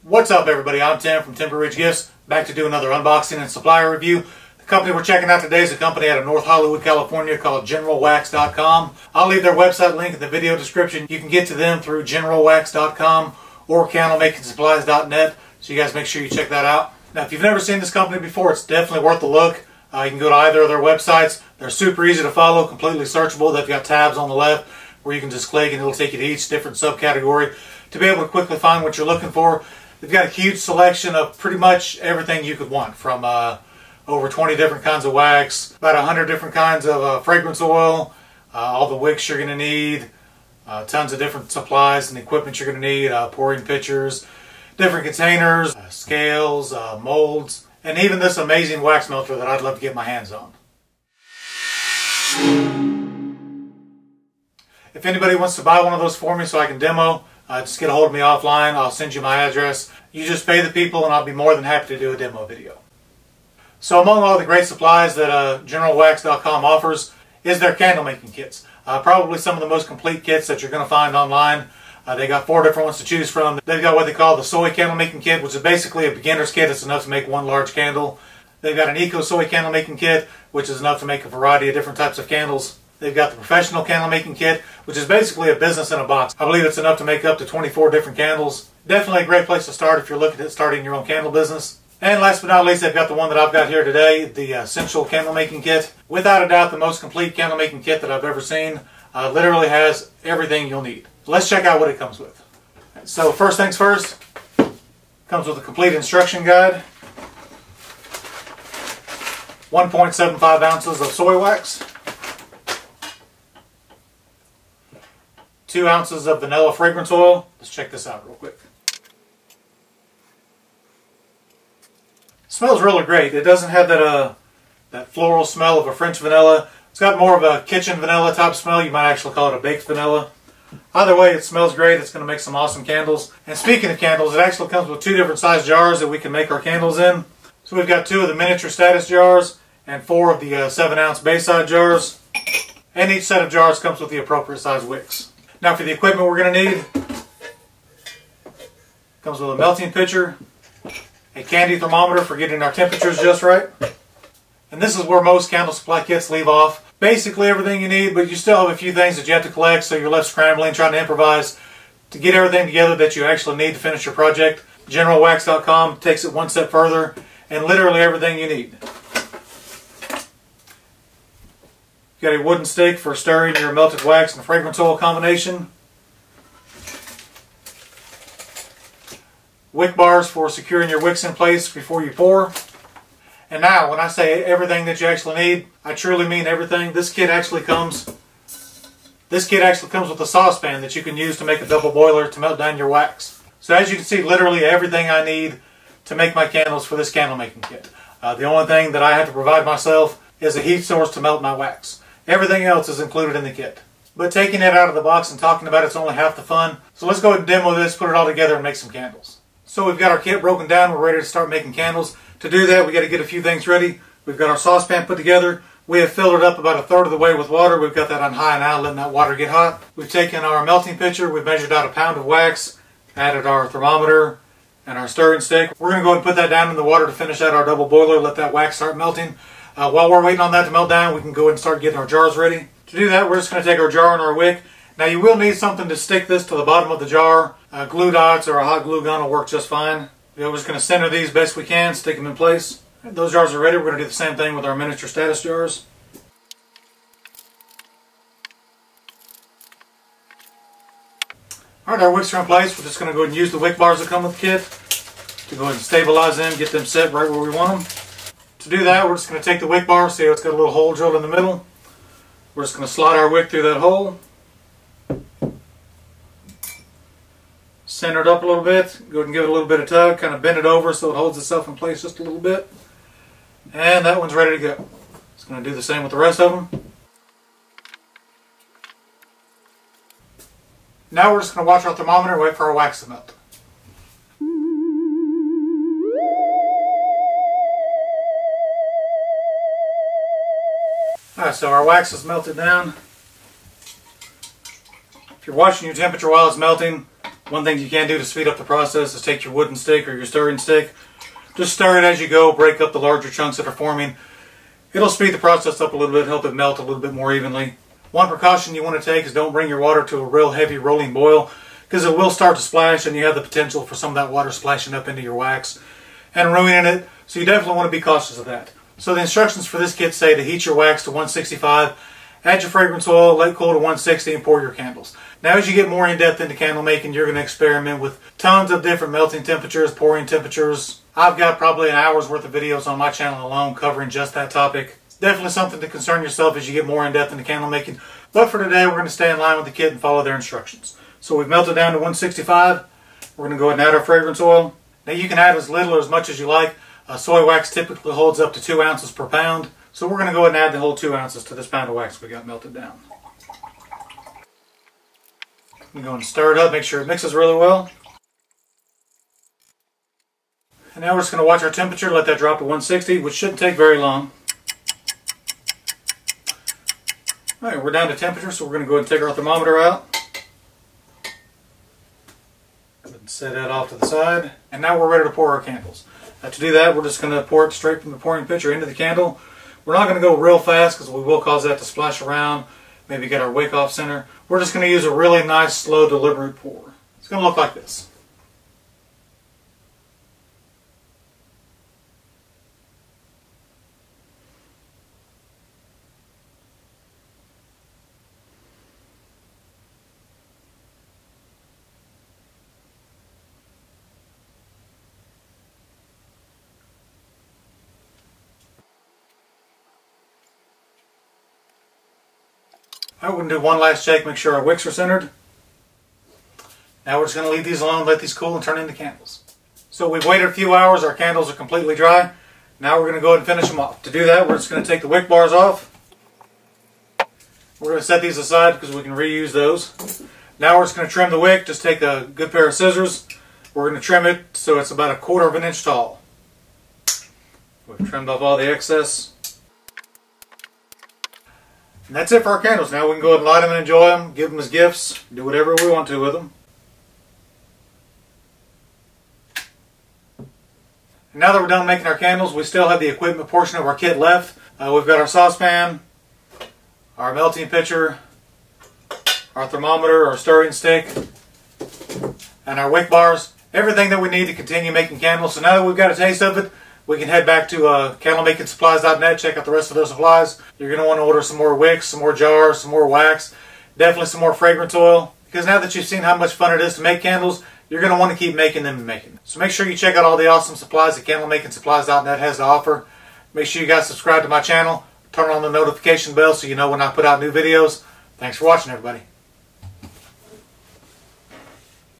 What's up, everybody? I'm Tim from Timber Ridge Gifts, back to do another unboxing and supplier review. The company we're checking out today is a company out of North Hollywood, California called GeneralWax.com. I'll leave their website link in the video description. You can get to them through GeneralWax.com or CandleMakingSupplies.net, so you guys make sure you check that out. Now, if you've never seen this company before, it's definitely worth a look. You can go to either of their websites. They're super easy to follow, completely searchable. They've got tabs on the left where you can just click and it'll take you to each different subcategory to be able to quickly find what you're looking for. They've got a huge selection of pretty much everything you could want, from over 20 different kinds of wax, about 100 different kinds of fragrance oil, all the wicks you're going to need, tons of different supplies and equipment you're going to need, pouring pitchers, different containers, scales, molds, and even this amazing wax melter that I'd love to get my hands on. If anybody wants to buy one of those for me so I can demo, just get a hold of me offline. I'll send you my address. You just pay the people and I'll be more than happy to do a demo video. So among all the great supplies that GeneralWax.com offers is their candle making kits. Probably some of the most complete kits that you're going to find online. They got 4 different ones to choose from. They've got what they call the Soy Candle Making Kit, which is basically a beginner's kit. It's enough to make one large candle. They've got an Eco Soy Candle Making Kit, which is enough to make a variety of different types of candles. They've got the Professional Candle Making Kit, which is basically a business in a box. I believe it's enough to make up to 24 different candles. Definitely a great place to start if you're looking at starting your own candle business. And last but not least, they've got the one that I've got here today, the Essential Candle Making Kit. Without a doubt, the most complete candle making kit that I've ever seen. Literally has everything you'll need. Let's check out what it comes with. So first things first, comes with a complete instruction guide. 1.75 ounces of soy wax. 2 ounces of vanilla fragrance oil. Let's check this out real quick. Smells really great. It doesn't have that floral smell of a French vanilla. It's got more of a kitchen vanilla type smell. You might actually call it a baked vanilla. Either way, it smells great. It's going to make some awesome candles. And speaking of candles, it actually comes with 2 different size jars that we can make our candles in. So we've got 2 of the miniature status jars and 4 of the 7-ounce Bayside jars. And each set of jars comes with the appropriate size wicks. Now for the equipment we're going to need, comes with a melting pitcher, a candy thermometer for getting our temperatures just right. And this is where most candle supply kits leave off. Basically everything you need, but you still have a few things that you have to collect, so you're left scrambling, trying to improvise to get everything together that you actually need to finish your project. GeneralWax.com takes it one step further, and literally everything you need. You've got a wooden stick for stirring your melted wax and fragrance oil combination. Wick bars for securing your wicks in place before you pour. And now, when I say everything that you actually need, I truly mean everything. This kit actually comes with a saucepan that you can use to make a double boiler to melt down your wax. So as you can see, literally everything I need to make my candles for this candle making kit. The only thing that I have to provide myself is a heat source to melt my wax. Everything else is included in the kit. But taking it out of the box and talking about it's only half the fun. So let's go ahead and demo this, put it all together and make some candles. So we've got our kit broken down, we're ready to start making candles. To do that, we got to get a few things ready. We've got our saucepan put together. We have filled it up about 1/3 of the way with water. We've got that on high now, letting that water get hot. We've taken our melting pitcher, we've measured out 1 pound of wax, added our thermometer and our stirring stick. We're going to go ahead and put that down in the water to finish out our double boiler, let that wax start melting. While we're waiting on that to melt down, we can go ahead and start getting our jars ready. To do that, we're just going to take our jar and our wick. Now you will need something to stick this to the bottom of the jar. Glue dots or a hot glue gun will work just fine. We're just going to center these best we can, stick them in place. Those jars are ready. We're going to do the same thing with our miniature status jars. Alright, our wicks are in place. We're just going to go ahead and use the wick bars that come with the kit to go ahead and stabilize them, get them set right where we want them. To do that, we're just going to take the wick bar, see how it's got a little hole drilled in the middle. We're just going to slide our wick through that hole. Center it up a little bit, go ahead and give it a little bit of tug, kind of bend it over so it holds itself in place just a little bit. And that one's ready to go. Just going to do the same with the rest of them. Now we're just going to watch our thermometer and wait for our wax to melt. Alright, so our wax is melted down. If you're watching your temperature while it's melting, One thing you can do to speed up the process is take your wooden stick or your stirring stick. Just stir it as you go, break up the larger chunks that are forming. It'll speed the process up a little bit, help it melt a little bit more evenly. One precaution you want to take is don't bring your water to a real heavy rolling boil, because it will start to splash and you have the potential for some of that water splashing up into your wax and ruining it. So you definitely want to be cautious of that. So the instructions for this kit say to heat your wax to 165, add your fragrance oil, let cool to 160, and pour your candles. Now as you get more in depth into candle making, you're going to experiment with tons of different melting temperatures, pouring temperatures. I've got probably an hour's worth of videos on my channel alone covering just that topic. It's definitely something to concern yourself as you get more in depth into candle making. But for today, we're going to stay in line with the kit and follow their instructions. So we've melted down to 165. We're going to go ahead and add our fragrance oil. Now you can add as little or as much as you like. Soy wax typically holds up to 2 ounces per pound. So we're going to go ahead and add the whole 2 ounces to this pound of wax we got melted down. I'm going to stir it up, make sure it mixes really well. And now we're just going to watch our temperature, let that drop to 160, which shouldn't take very long. Alright, we're down to temperature, so we're going to go ahead and take our thermometer out. Go ahead and set that off to the side. And now we're ready to pour our candles. Now to do that, we're just going to pour it straight from the pouring pitcher into the candle. We're not going to go real fast because we will cause that to splash around, maybe get our wick off center. We're just going to use a really nice, slow, deliberate pour. It's going to look like this. Alright, we're going to do one last shake, make sure our wicks are centered. Now we're just going to leave these alone, let these cool and turn into candles. So we've waited a few hours, our candles are completely dry. Now we're going to go ahead and finish them off. To do that, we're just going to take the wick bars off. We're going to set these aside because we can reuse those. Now we're just going to trim the wick. Just take a good pair of scissors. We're going to trim it so it's about 1/4 of an inch tall. We've trimmed off all the excess. And that's it for our candles. Now we can go ahead and light them and enjoy them, give them as gifts, do whatever we want to with them. And now that we're done making our candles, we still have the equipment portion of our kit left. We've got our saucepan, our melting pitcher, our thermometer, our stirring stick, and our wick bars. Everything that we need to continue making candles. So now that we've got a taste of it, we can head back to candlemakingSupplies.net, check out the rest of their supplies. You're going to want to order some more wicks, some more jars, some more wax, definitely some more fragrance oil. Because now that you've seen how much fun it is to make candles, you're going to want to keep making them and making them. So make sure you check out all the awesome supplies that candlemakingSupplies.net has to offer. Make sure you guys subscribe to my channel, turn on the notification bell so you know when I put out new videos. Thanks for watching, everybody.